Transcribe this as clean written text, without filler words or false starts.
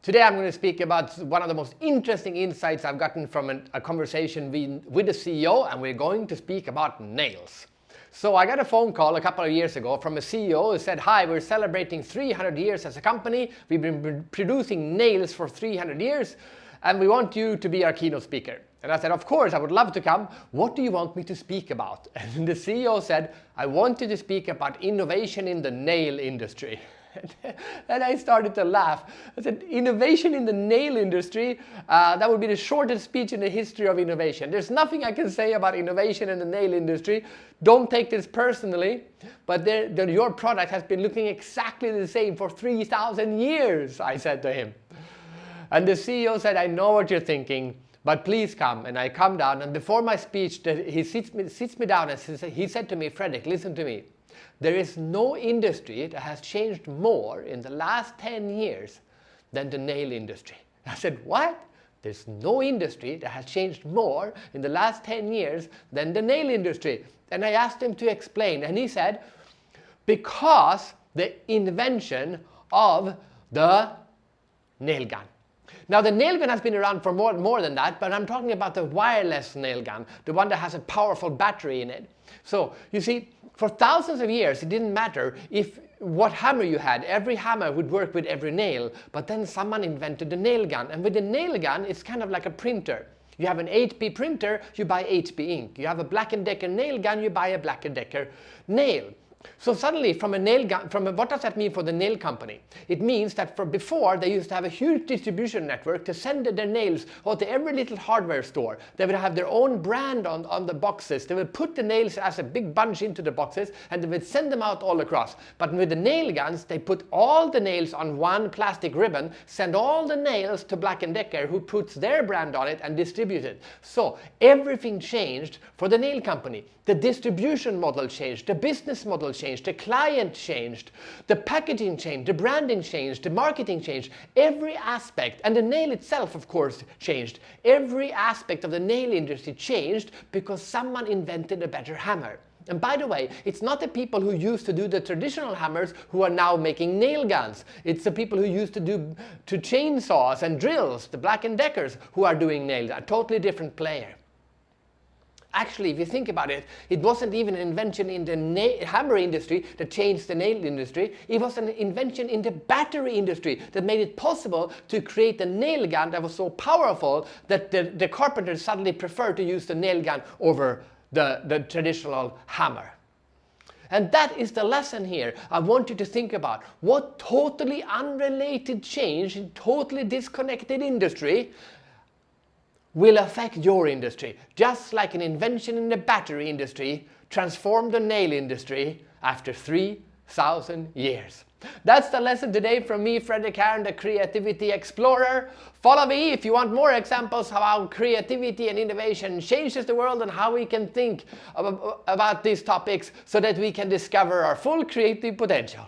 Today I'm going to speak about one of the most interesting insights I've gotten from a conversation with the CEO, and we're going to speak about nails. So I got a phone call a couple of years ago from a CEO who said, "Hi, we're celebrating 300 years as a company. We've been producing nails for 300 years, and we want you to be our keynote speaker." And I said, "Of course, I would love to come. What do you want me to speak about?" And the CEO said, "I want you to speak about innovation in the nail industry." And I started to laugh. I said, "Innovation in the nail industry? That would be the shortest speech in the history of innovation. There's nothing I can say about innovation in the nail industry. Don't take this personally, but your product has been looking exactly the same for 3,000 years, I said to him. And the CEO said, "I know what you're thinking, but please come." And I come down, and before my speech, he sits me down and he said to me, "Fredrik, listen to me. There is no industry that has changed more in the last 10 years than the nail industry." I said, "What?" "There's no industry that has changed more in the last 10 years than the nail industry." And I asked him to explain, and he said, "Because the invention of the nail gun." Now, the nail gun has been around for more than that, but I'm talking about the wireless nail gun, the one that has a powerful battery in it. So, you see, for thousands of years, it didn't matter what hammer you had. Every hammer would work with every nail, but then someone invented the nail gun. And with the nail gun, it's kind of like a printer. You have an 8B printer, you buy 8B ink. You have a Black & Decker nail gun, you buy a Black & Decker nail. So suddenly, from a nail gun, what does that mean for the nail company? It means that before, they used to have a huge distribution network to send their nails to every little hardware store. They would have their own brand on the boxes. They would put the nails as a big bunch into the boxes, and they would send them out all across. But with the nail guns, they put all the nails on one plastic ribbon, send all the nails to Black & Decker, who puts their brand on it and distributes it. So everything changed for the nail company. The distribution model changed, the business model changed, the client changed, the packaging changed, the branding changed, the marketing changed, every aspect, and the nail itself, of course, changed. Every aspect of the nail industry changed because someone invented a better hammer. And by the way, it's not the people who used to do the traditional hammers who are now making nail guns. It's the people who used to do chainsaws and drills, the Black & Deckers, who are doing nails, a totally different player. Actually, if you think about it, it wasn't even an invention in the hammer industry that changed the nail industry. It was an invention in the battery industry that made it possible to create a nail gun that was so powerful that the carpenters suddenly preferred to use the nail gun over the traditional hammer. And that is the lesson here I want you to think about. What totally unrelated change in totally disconnected industry will affect your industry, just like an invention in the battery industry transformed the nail industry after 3,000 years. That's the lesson today from me, Fredrik Härn, the Creativity Explorer. Follow me if you want more examples of how creativity and innovation changes the world and how we can think about these topics so that we can discover our full creative potential.